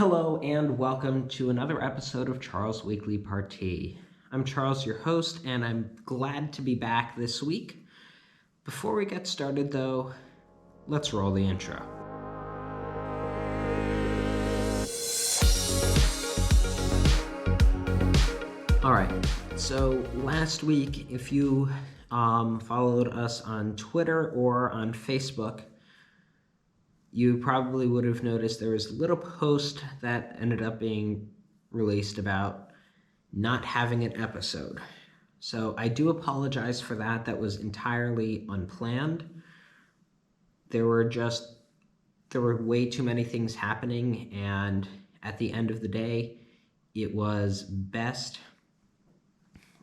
Hello and welcome to another episode of Charles' Weekly Parti. I'm Charles, your host, and I'm glad to be back this week. Before we get started, though, let's roll the intro. Alright, so last week, if you followed us on Twitter or on Facebook, you probably would have noticed there was a little post that ended up being released about not having an episode. So I do apologize for that. That was entirely unplanned. There were way too many things happening, and at the end of the day, it was best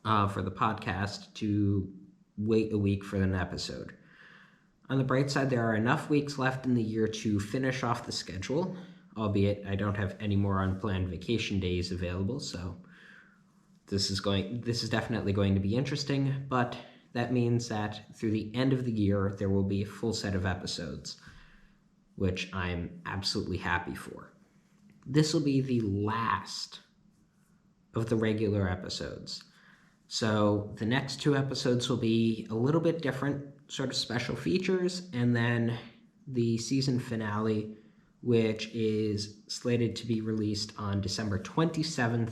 for the podcast to wait a week for an episode. On the bright side, there are enough weeks left in the year to finish off the schedule, albeit I don't have any more unplanned vacation days available, so this is definitely going to be interesting, but that means that through the end of the year, there will be a full set of episodes, which I'm absolutely happy for. This will be the last of the regular episodes. So the next two episodes will be a little bit different, sort of special features, and then the season finale, which is slated to be released on December 27th,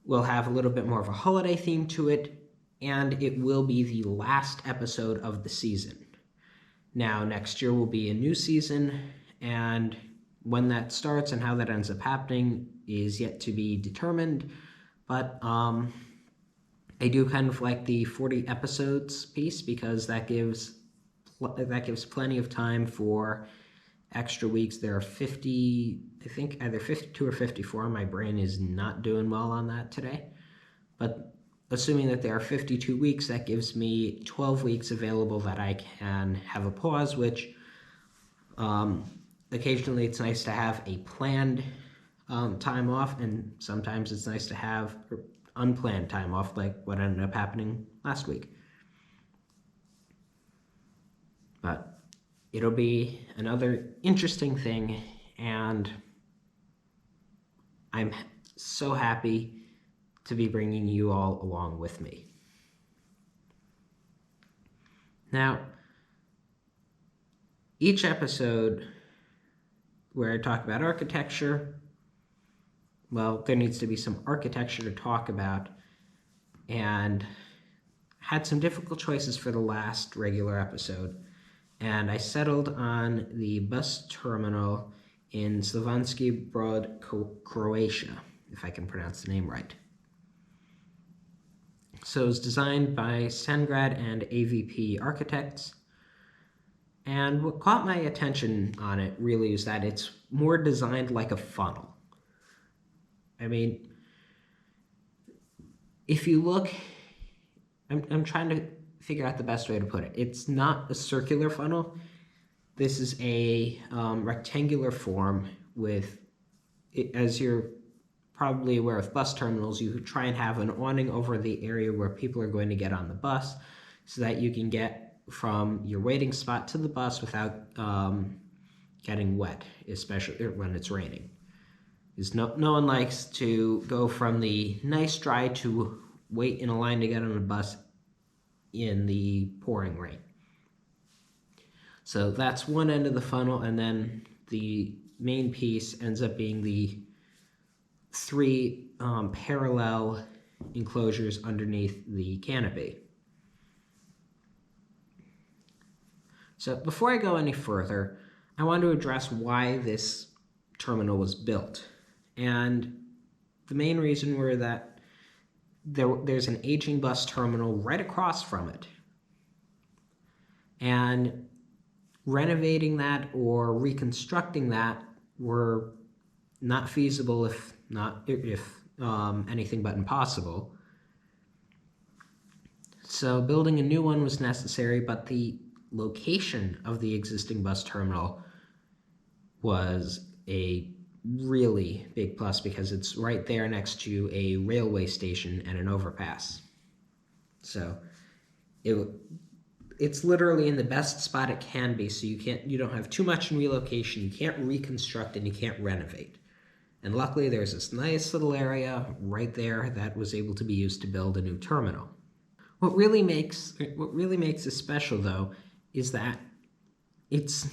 will have a little bit more of a holiday theme to it, and it will be the last episode of the season. Now, next year will be a new season, and when that starts and how that ends up happening is yet to be determined, but I do kind of like the 40 episodes piece because that gives plenty of time for extra weeks. There are 50, I think either 52 or 54. My brain is not doing well on that today. But assuming that there are 52 weeks, that gives me 12 weeks available that I can have a pause, which occasionally it's nice to have a planned time off, and sometimes it's nice to have unplanned time off, like what ended up happening last week. But it'll be another interesting thing, and I'm so happy to be bringing you all along with me. Now, each episode where I talk about architecture, well, there needs to be some architecture to talk about, and had some difficult choices for the last regular episode, and I settled on the bus terminal in Slavonski Brod, Croatia, if I can pronounce the name right. So it was designed by Sengrad and AVP Architects, and what caught my attention on it really is that it's more designed like a funnel. I mean, if you look, I'm trying to figure out the best way to put it. It's not a circular funnel. This is a rectangular form with, as you're probably aware with bus terminals, you try and have an awning over the area where people are going to get on the bus so that you can get from your waiting spot to the bus without getting wet, especially when it's raining. No one likes to go from the nice dry to wait in a line to get on a bus in the pouring rain. So that's one end of the funnel, and then the main piece ends up being the three parallel enclosures underneath the canopy. So before I go any further, I want to address why this terminal was built. And the main reason were that there's an aging bus terminal right across from it. And renovating that or reconstructing that were not feasible, if anything but impossible. So building a new one was necessary, but the location of the existing bus terminal was a really big plus because it's right there next to a railway station and an overpass. So it's literally in the best spot it can be, so you don't have too much in relocation, you can't reconstruct, and you can't renovate. And luckily there's this nice little area right there that was able to be used to build a new terminal. What really makes this special, though, is that it's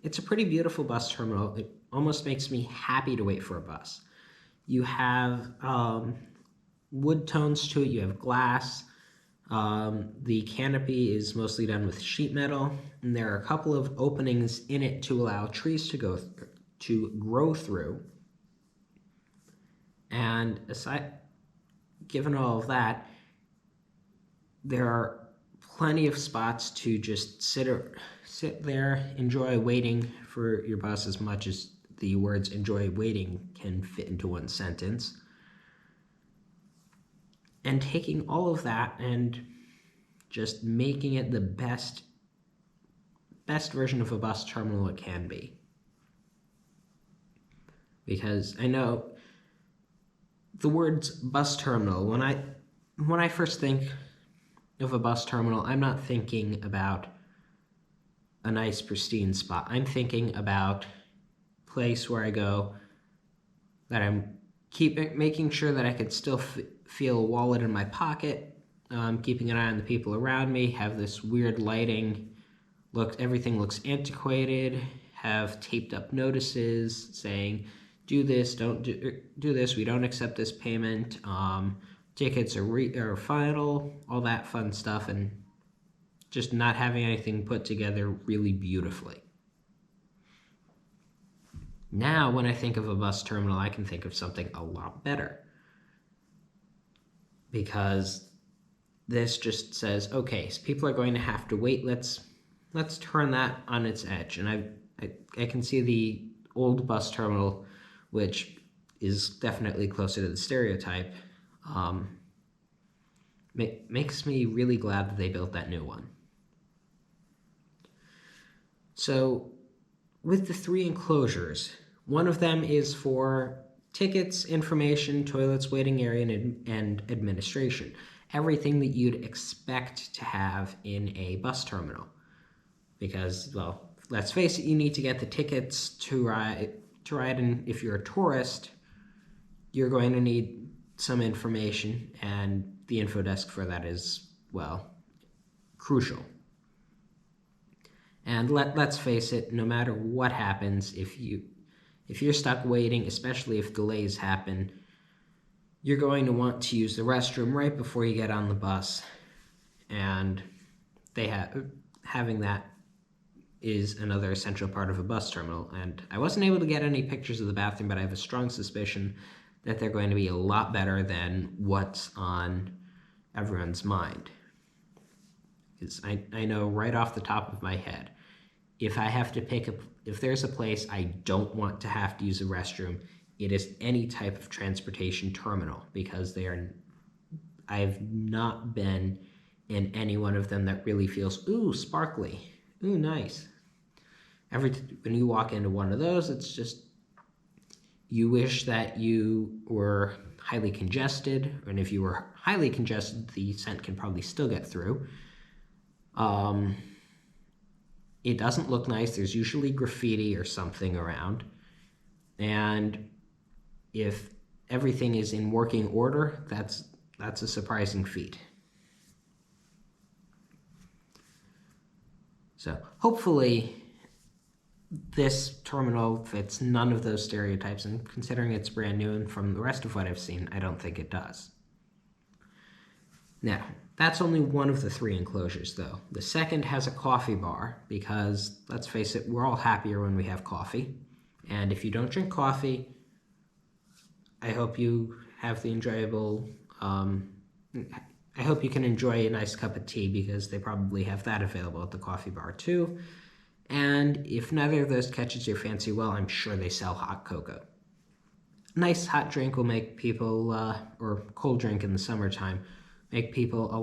a pretty beautiful bus terminal. It almost makes me happy to wait for a bus. You have wood tones to it. You have glass. The canopy is mostly done with sheet metal, and there are a couple of openings in it to allow trees to grow through. And given all of that, there are plenty of spots to just sit there, enjoy waiting for your bus as much as the words "enjoy waiting" can fit into one sentence. And taking all of that and just making it the best version of a bus terminal it can be. Because I know the words bus terminal, when I first think of a bus terminal, I'm not thinking about a nice pristine spot. I'm thinking about a place where I go that I'm making sure that I could still feel a wallet in my pocket, keeping an eye on the people around me, have this weird lighting, everything looks antiquated, have taped up notices saying, do this, don't do this, we don't accept this payment, tickets are final, all that fun stuff, and just not having anything put together really beautifully. Now, when I think of a bus terminal, I can think of something a lot better. Because this just says, okay, so people are going to have to wait, let's turn that on its edge. And I can see the old bus terminal, which is definitely closer to the stereotype, makes me really glad that they built that new one. So with the 3 enclosures, one of them is for tickets, information, toilets, waiting area, and administration. Everything that you'd expect to have in a bus terminal. Because, well, let's face it, you need to get the tickets to ride, and if you're a tourist, you're going to need some information, and the info desk for that is, well, crucial. And let's face it, no matter what happens, if you're stuck waiting, especially if delays happen, you're going to want to use the restroom right before you get on the bus, and having that is another essential part of a bus terminal. And I wasn't able to get any pictures of the bathroom, but I have a strong suspicion that they're going to be a lot better than what's on everyone's mind. Because I know right off the top of my head, if there's a place I don't want to have to use a restroom, it is any type of transportation terminal, because I've not been in any one of them that really feels, ooh, sparkly, ooh, nice. When you walk into one of those, it's just, you wish that you were highly congested, and if you were highly congested, the scent can probably still get through. It doesn't look nice. There's usually graffiti or something around. And if everything is in working order, that's a surprising feat. So hopefully this terminal fits none of those stereotypes, and considering it's brand new and from the rest of what I've seen, I don't think it does. Now, that's only one of the 3 enclosures, though. The second has a coffee bar, because, let's face it, we're all happier when we have coffee. And if you don't drink coffee, I hope you have the enjoyable, I hope you can enjoy a nice cup of tea, because they probably have that available at the coffee bar too. And if neither of those catches your fancy, well, I'm sure they sell hot cocoa. A nice hot drink will make people, or cold drink in the summertime, make people a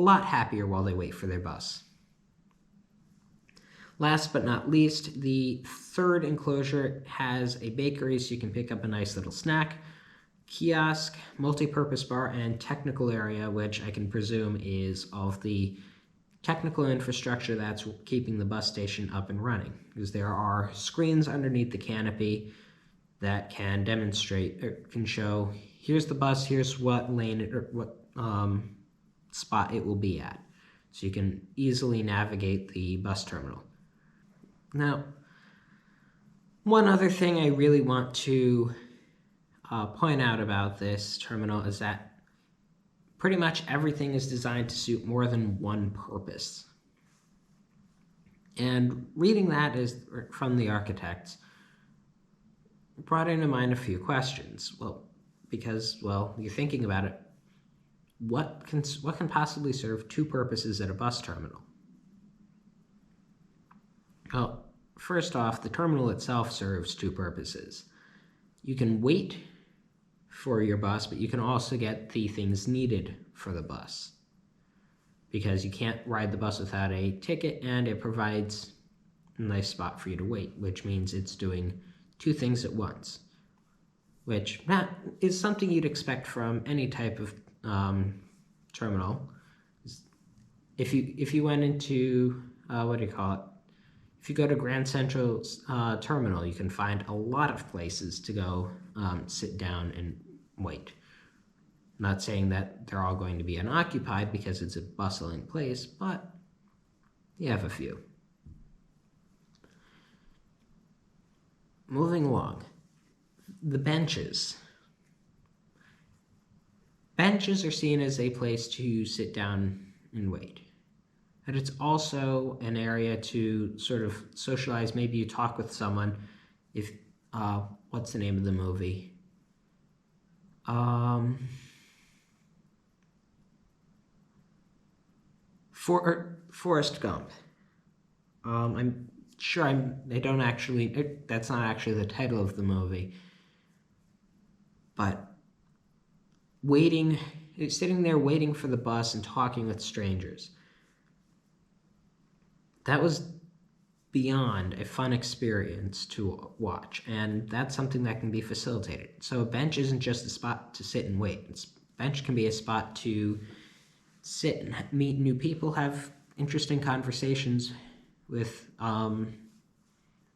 lot happier while they wait for their bus. Last but not least, the 3rd enclosure has a bakery, so you can pick up a nice little snack, kiosk, multi-purpose bar, and technical area, which I can presume is all of the technical infrastructure that's keeping the bus station up and running, because there are screens underneath the canopy that can demonstrate or can show here's the bus, here's what lane or what spot it will be at. So you can easily navigate the bus terminal. Now, one other thing I really want to point out about this terminal is that pretty much everything is designed to suit more than one purpose. And reading that is from the architects brought into mind a few questions. Because you're thinking about it, what can possibly serve two purposes at a bus terminal? Well, first off, the terminal itself serves two purposes. You can wait for your bus, but you can also get the things needed for the bus, because you can't ride the bus without a ticket, and it provides a nice spot for you to wait, which means it's doing two things at once, which is something you'd expect from any type of terminal. If you went into if you go to Grand Central Terminal, you can find a lot of places to go sit down and wait. I'm not saying that they're all going to be unoccupied because it's a bustling place, but you have a few. Moving along, the benches. Benches are seen as a place to sit down and wait. And it's also an area to sort of socialize. Maybe you talk with someone. If what's the name of the movie? Forrest Gump. I'm sure they don't actually. That's not actually the title of the movie. But sitting there waiting for the bus and talking with strangers. That was beyond a fun experience to watch, and that's something that can be facilitated. So a bench isn't just a spot to sit and wait. A bench can be a spot to sit and meet new people, have interesting conversations with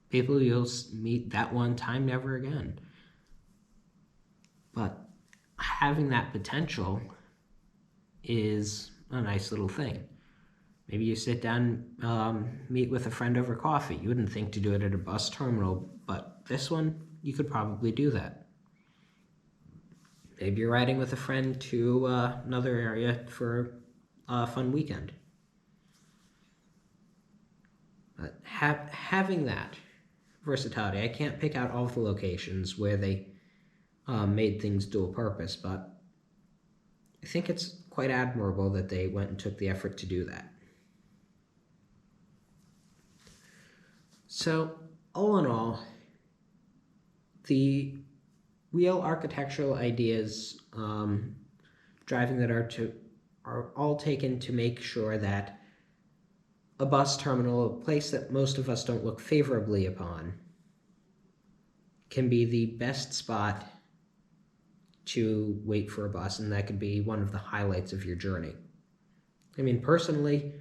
people you'll meet that one time, never again. But having that potential is a nice little thing. Maybe you sit down, meet with a friend over coffee. You wouldn't think to do it at a bus terminal, but this one, you could probably do that. Maybe you're riding with a friend to another area for a fun weekend. But having that versatility, I can't pick out all the locations where they made things dual purpose, but I think it's quite admirable that they went and took the effort to do that. So, all in all, the real architectural ideas driving that are all taken to make sure that a bus terminal, a place that most of us don't look favorably upon, can be the best spot to wait for a bus, and that could be one of the highlights of your journey. I mean, personally,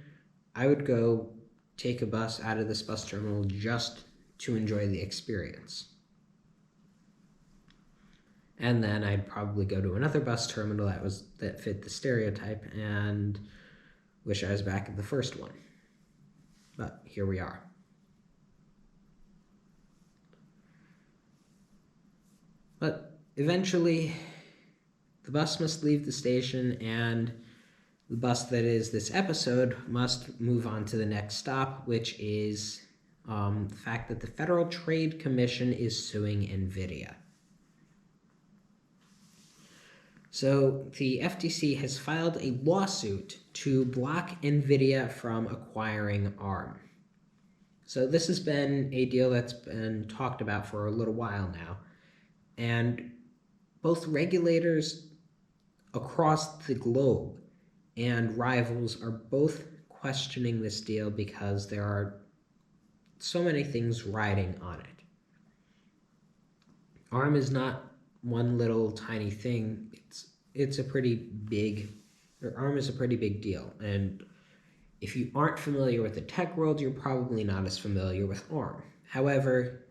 I would go take a bus out of this bus terminal just to enjoy the experience. And then I'd probably go to another bus terminal that fit the stereotype and wish I was back at the first one. But here we are. But eventually, the bus must leave the station, and the bus that is this episode must move on to the next stop, which is the fact that the Federal Trade Commission is suing NVIDIA. So the FTC has filed a lawsuit to block NVIDIA from acquiring ARM. So this has been a deal that's been talked about for a little while now, and both regulators across the globe and rivals are both questioning this deal because there are so many things riding on it. ARM is not one little tiny thing. It's a pretty big, ARM is a pretty big deal. And if you aren't familiar with the tech world, you're probably not as familiar with ARM. However,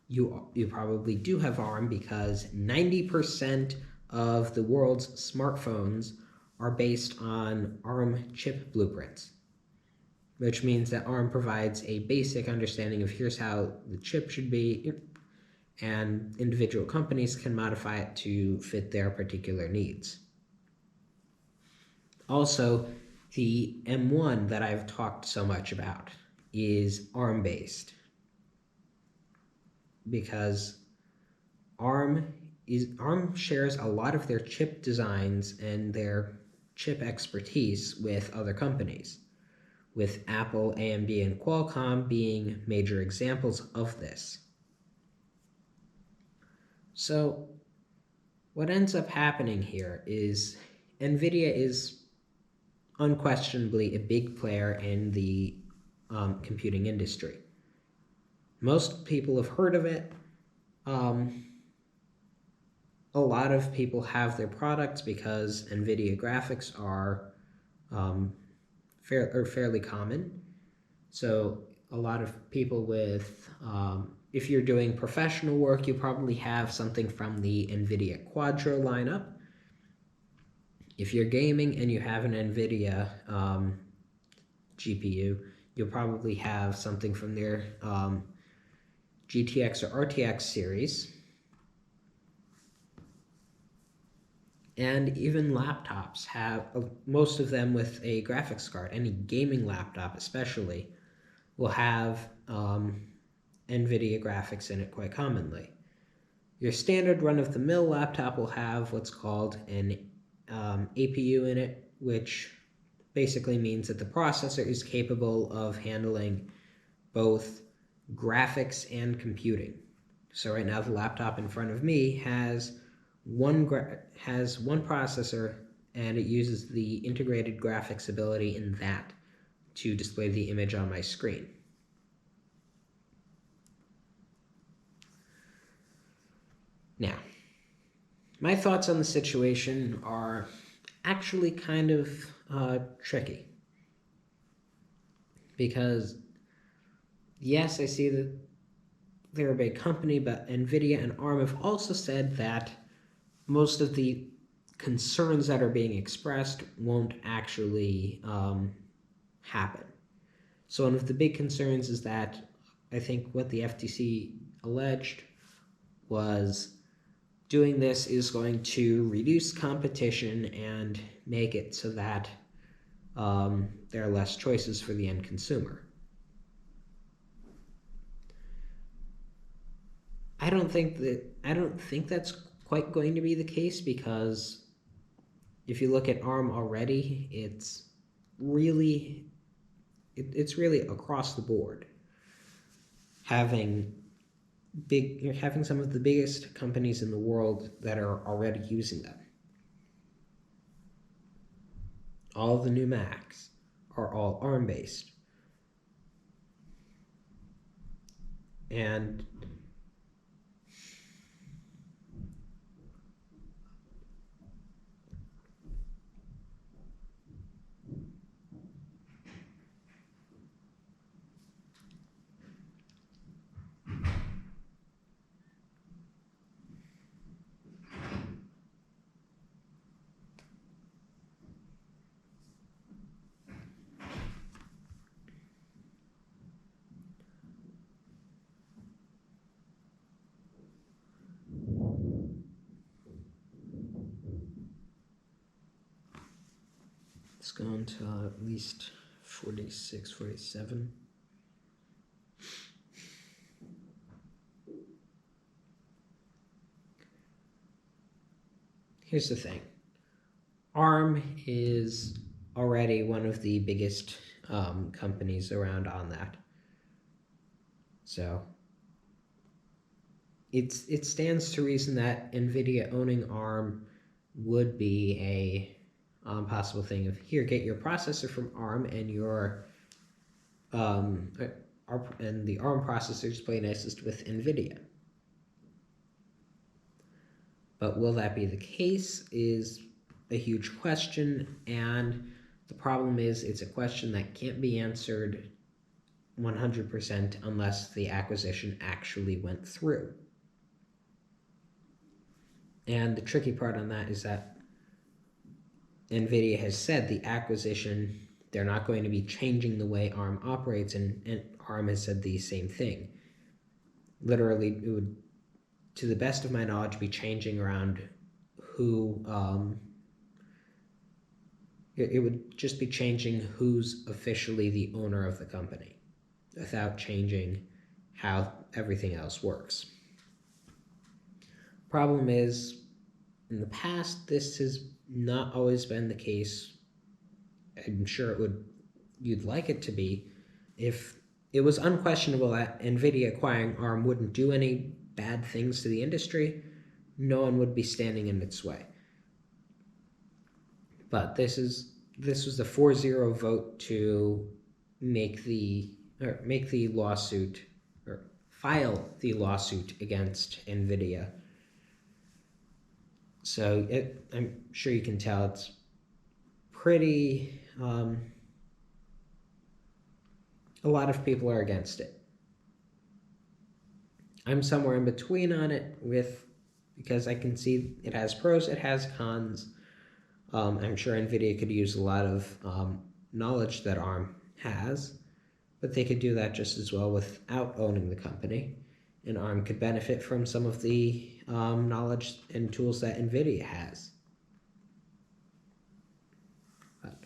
you you probably do have ARM because 90% of the world's smartphones are based on ARM chip blueprints, which means that ARM provides a basic understanding of here's how the chip should be, and individual companies can modify it to fit their particular needs. Also, the M1 that I've talked so much about is ARM-based because ARM shares a lot of their chip designs and their chip expertise with other companies, with Apple, AMD, and Qualcomm being major examples of this. So what ends up happening here is NVIDIA is unquestionably a big player in the computing industry. Most people have heard of it. A lot of people have their products because NVIDIA graphics are fairly common. So a lot of people with, if you're doing professional work, you probably have something from the NVIDIA Quadro lineup. If you're gaming and you have an NVIDIA GPU, you'll probably have something from their GTX or RTX series. And even laptops have, most of them with a graphics card, any gaming laptop especially, will have NVIDIA graphics in it quite commonly. Your standard run-of-the-mill laptop will have what's called an APU in it, which basically means that the processor is capable of handling both graphics and computing. So right now the laptop in front of me has one processor, and it uses the integrated graphics ability in that to display the image on my screen. Now, my thoughts on the situation are actually kind of tricky. Because, yes, I see that they're a big company, but NVIDIA and ARM have also said that most of the concerns that are being expressed won't actually happen. So one of the big concerns is that I think what the FTC alleged was doing this is going to reduce competition and make it so that there are less choices for the end consumer. I don't think that's quite going to be the case, because if you look at ARM already, it's really across the board. Having some of the biggest companies in the world that are already using them. All of the new Macs are all ARM-based. And it's gone to at least 46, 47. Here's the thing. ARM is already one of the biggest companies around on that. So it stands to reason that NVIDIA owning ARM would be a possible thing of, here, get your processor from ARM, and your and the ARM processors play nicest with NVIDIA. But will that be the case is a huge question, and the problem is it's a question that can't be answered 100% unless the acquisition actually went through. And the tricky part on that is that NVIDIA has said the acquisition, they're not going to be changing the way ARM operates, and ARM has said the same thing. Literally, it would, to the best of my knowledge, be changing around who, it would just be changing who's officially the owner of the company without changing how everything else works. Problem is, in the past, this has not always been the case. I'm sure you'd like it to be. If it was unquestionable that NVIDIA acquiring ARM wouldn't do any bad things to the industry, no one would be standing in its way. But this was a 4-0 vote to make the lawsuit, or file the lawsuit against NVIDIA. So I'm sure you can tell it's pretty, a lot of people are against it. I'm somewhere in between on it because I can see it has pros, it has cons. I'm sure NVIDIA could use a lot of knowledge that ARM has, but they could do that just as well without owning the company. And ARM could benefit from some of the knowledge and tools that NVIDIA has. But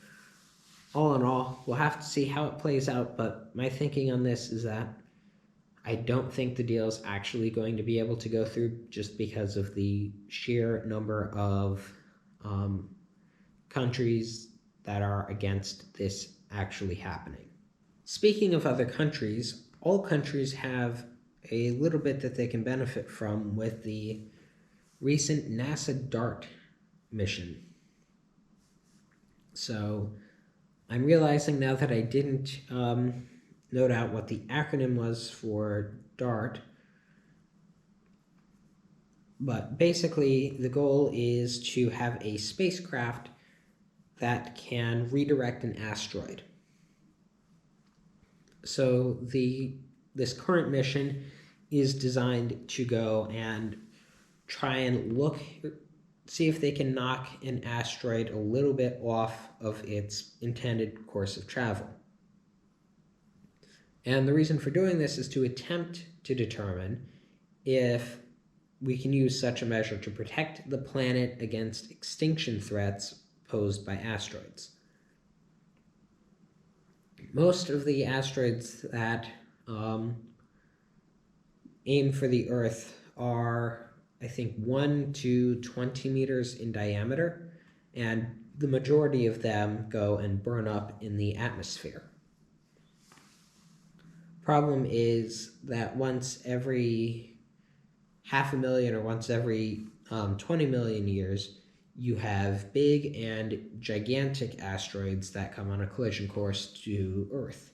all in all, we'll have to see how it plays out, but my thinking on this is that I don't think the deal is actually going to be able to go through just because of the sheer number of countries that are against this actually happening. Speaking of other countries, all countries have a little bit that they can benefit from with the recent NASA DART mission. So I'm realizing now that I didn't note out what the acronym was for DART, but basically the goal is to have a spacecraft that can redirect an asteroid. So this current mission is designed to go and try and see if they can knock an asteroid a little bit off of its intended course of travel. And the reason for doing this is to attempt to determine if we can use such a measure to protect the planet against extinction threats posed by asteroids. Most of the asteroids that aim for the Earth are, I think, 1 to 20 meters in diameter, and the majority of them go and burn up in the atmosphere. Problem is that once every 500,000 or once every 20 million years, you have big and gigantic asteroids that come on a collision course to Earth.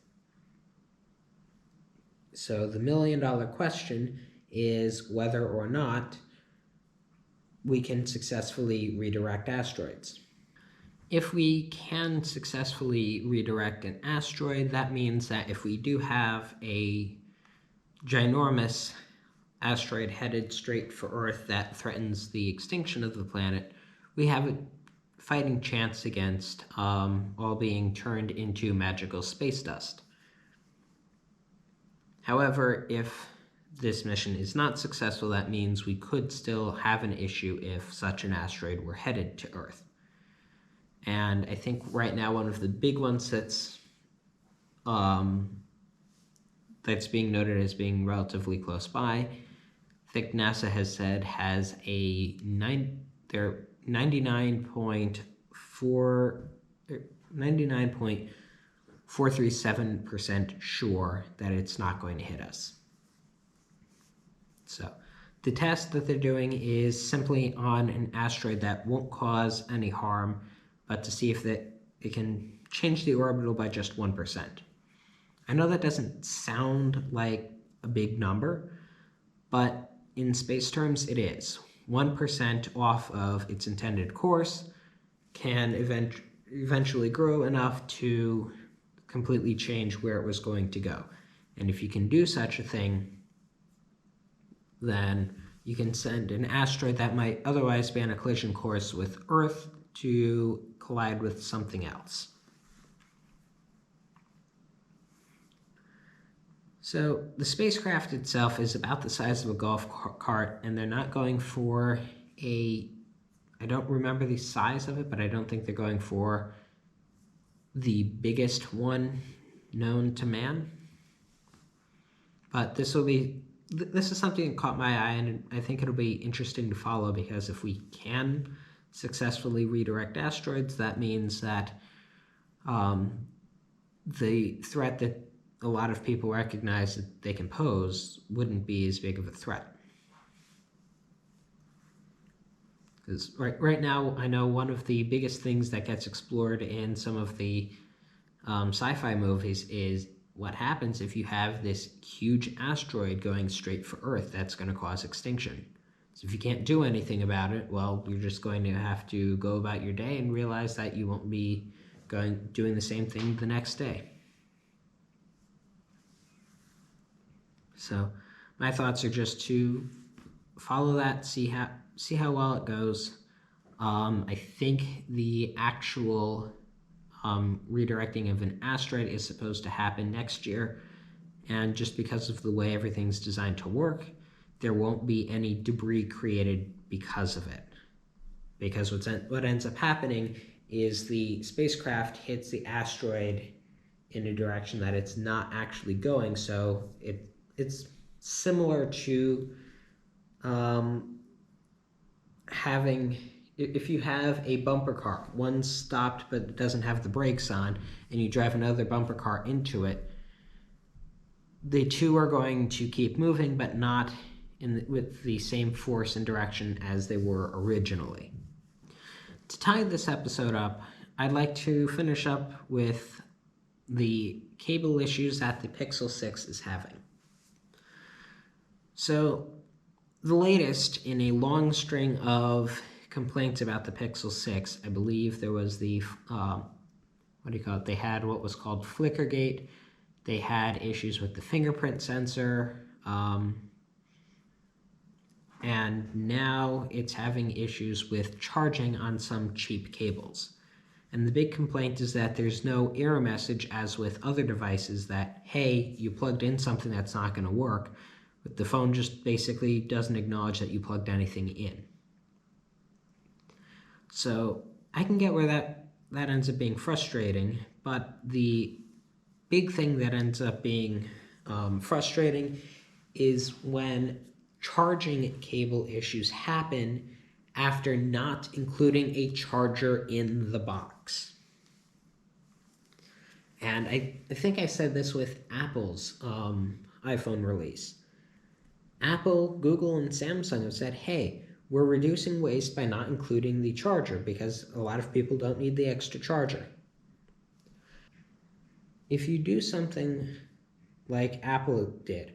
So the million-dollar question is whether or not we can successfully redirect asteroids. If we can successfully redirect an asteroid, that means that if we do have a ginormous asteroid headed straight for Earth that threatens the extinction of the planet, we have a fighting chance against all being turned into magical space dust. However, if this mission is not successful, that means we could still have an issue if such an asteroid were headed to Earth. And I think right now one of the big ones that's being noted as being relatively close by, I think NASA has said has a 99.437% sure that it's not going to hit us. So the test that they're doing is simply on an asteroid that won't cause any harm, but to see if it can change the orbital by just 1%. I know that doesn't sound like a big number, but in space terms it is. 1% off of its intended course can eventually grow enough to completely change where it was going to go. And if you can do such a thing, then you can send an asteroid that might otherwise be on a collision course with Earth to collide with something else. So the spacecraft itself is about the size of a golf cart, and they're not going for I don't remember the size of it, but I don't think they're going for the biggest one known to man. But this is something that caught my eye, and I think it'll be interesting to follow, because if we can successfully redirect asteroids, that means that the threat that a lot of people recognize that they can pose wouldn't be as big of a threat. Because right now, I know one of the biggest things that gets explored in some of the sci-fi movies is what happens if you have this huge asteroid going straight for Earth that's going to cause extinction. So if you can't do anything about it, well, you're just going to have to go about your day and realize that you won't be doing the same thing the next day. So my thoughts are just to follow that, see how well it goes. I think the actual redirecting of an asteroid is supposed to happen next year, and just because of the way everything's designed to work, there won't be any debris created because of it. Because what ends up happening is the spacecraft hits the asteroid in a direction that it's not actually going, so it's similar to if you have a bumper car, one stopped but doesn't have the brakes on, and you drive another bumper car into it, the two are going to keep moving, but not with the same force and direction as they were originally. To tie this episode up, I'd like to finish up with the cable issues that the Pixel 6 is having. So the latest in a long string of complaints about the Pixel 6, I believe there was the, they had what was called Flickergate. They had issues with the fingerprint sensor, and now it's having issues with charging on some cheap cables. And the big complaint is that there's no error message, as with other devices, that, hey, you plugged in something that's not going to work, but the phone just basically doesn't acknowledge that you plugged anything in. So I can get where that ends up being frustrating, but the big thing that ends up being frustrating is when charging cable issues happen after not including a charger in the box. And I think I said this with Apple's iPhone release. Apple, Google, and Samsung have said, hey, we're reducing waste by not including the charger because a lot of people don't need the extra charger. If you do something like Apple did,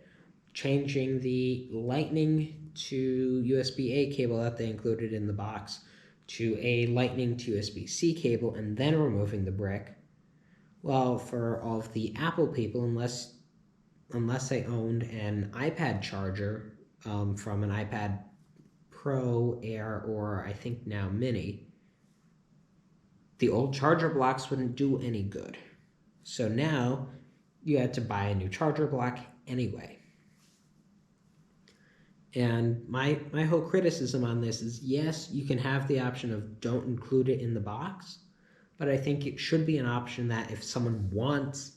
changing the Lightning to USB-A cable that they included in the box to a Lightning to USB-C cable and then removing the brick, well, for all of the Apple people, unless they owned an iPad charger from an iPad Pro, Air, or I think now Mini, the old charger blocks wouldn't do any good. So now you had to buy a new charger block anyway. And my whole criticism on this is, yes, you can have the option of don't include it in the box, but I think it should be an option that if someone wants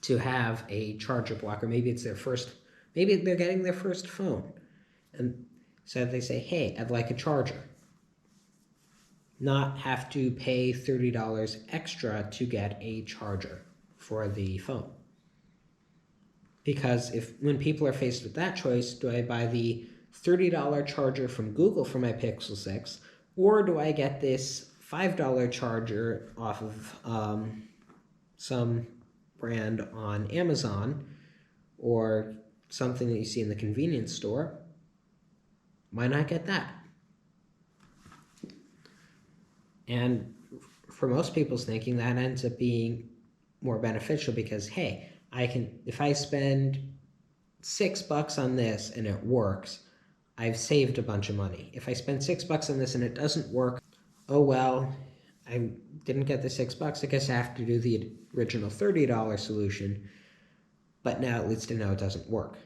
to have a charger block, or maybe they're getting their first phone, and so they say, hey, I'd like a charger. Not have to pay $30 extra to get a charger for the phone. Because when people are faced with that choice, do I buy the $30 charger from Google for my Pixel 6, or do I get this $5 charger off of some brand on Amazon, or something that you see in the convenience store? Why not get that? And for most people's thinking, that ends up being more beneficial because, hey, if I spend $6 on this and it works, I've saved a bunch of money. If I spend $6 on this and it doesn't work, oh well, I didn't get the $6. I guess I have to do the original $30 solution, but now at least I know it doesn't work.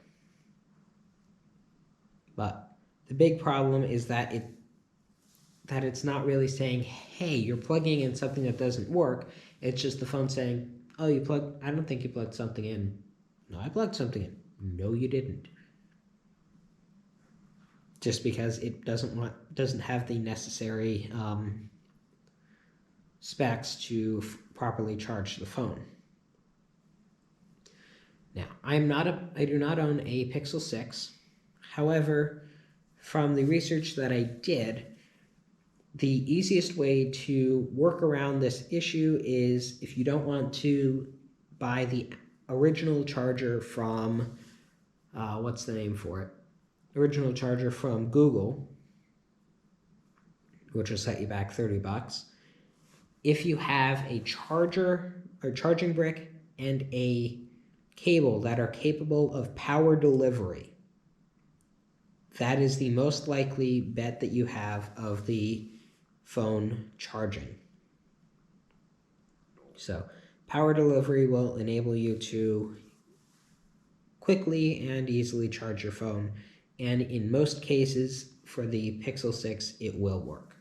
But the big problem is that it's not really saying, hey, you're plugging in something that doesn't work. It's just the phone saying, oh, I don't think you plugged something in. No, I plugged something in. No, you didn't. Just because it doesn't have the necessary specs to properly charge the phone. Now, I do not own a Pixel 6. However, from the research that I did, the easiest way to work around this issue is if you don't want to buy the original charger from, what's the name for it? Original charger from Google, which will set you back $30. If you have a charger or charging brick and a cable that are capable of power delivery, that is the most likely bet that you have of the phone charging. So power delivery will enable you to quickly and easily charge your phone, and in most cases for the Pixel 6 it will work.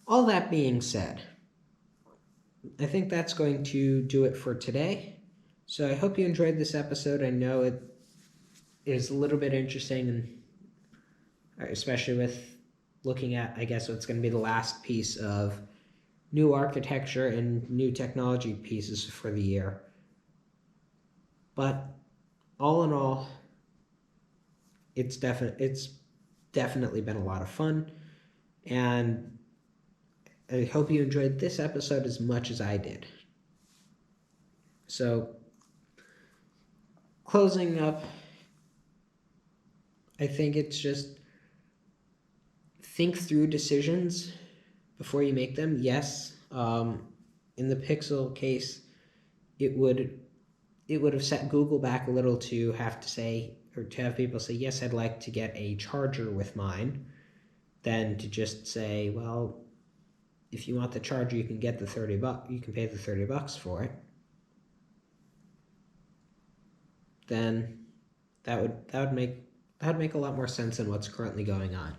All that being said, I think that's going to do it for today. So I hope you enjoyed this episode. I know it is a little bit interesting, and especially with looking at, I guess, what's going to be the last piece of new architecture and new technology pieces for the year. But all in all, it's definitely been a lot of fun, and I hope you enjoyed this episode as much as I did. So, closing up, I think it's just think through decisions before you make them. Yes, in the Pixel case, it would have set Google back a little to have to say, or to have people say, yes, I'd like to get a charger with mine, than to just say, well, if you want the charger, you can get the $30. You can pay the $30 for it. Then that would make a lot more sense than what's currently going on.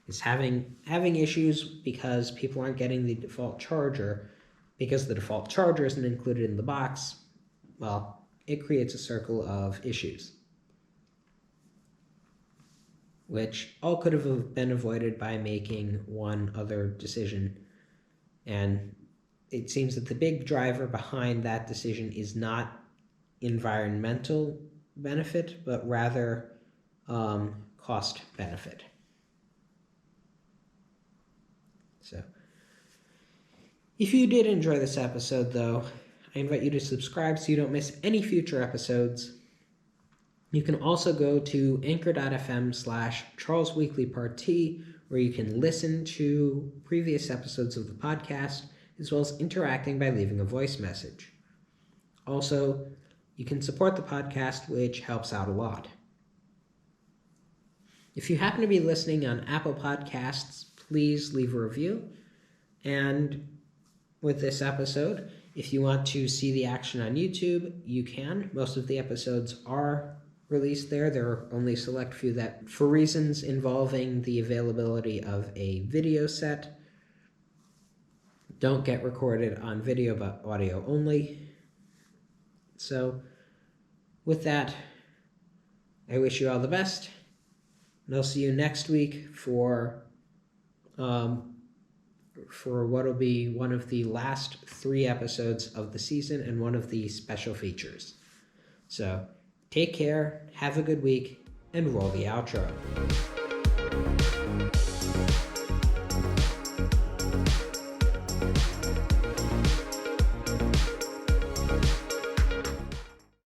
Is having issues because people aren't getting the default charger because the default charger isn't included in the box. Well, it creates a circle of issues, which all could have been avoided by making one other decision. And it seems that the big driver behind that decision is not environmental benefit, but rather cost benefit. So, if you did enjoy this episode, though, I invite you to subscribe so you don't miss any future episodes. You can also go to anchor.fm/CharlesWeeklyParti, where you can listen to previous episodes of the podcast, as well as interacting by leaving a voice message. Also, you can support the podcast, which helps out a lot. If you happen to be listening on Apple Podcasts, please leave a review. And with this episode, if you want to see the action on YouTube, you can. Most of the episodes are released there. There are only a select few that, for reasons involving the availability of a video set, don't get recorded on video but audio only. So, with that, I wish you all the best, and I'll see you next week for what will be one of the last 3 episodes of the season and one of the special features. So, take care, have a good week, and roll the outro.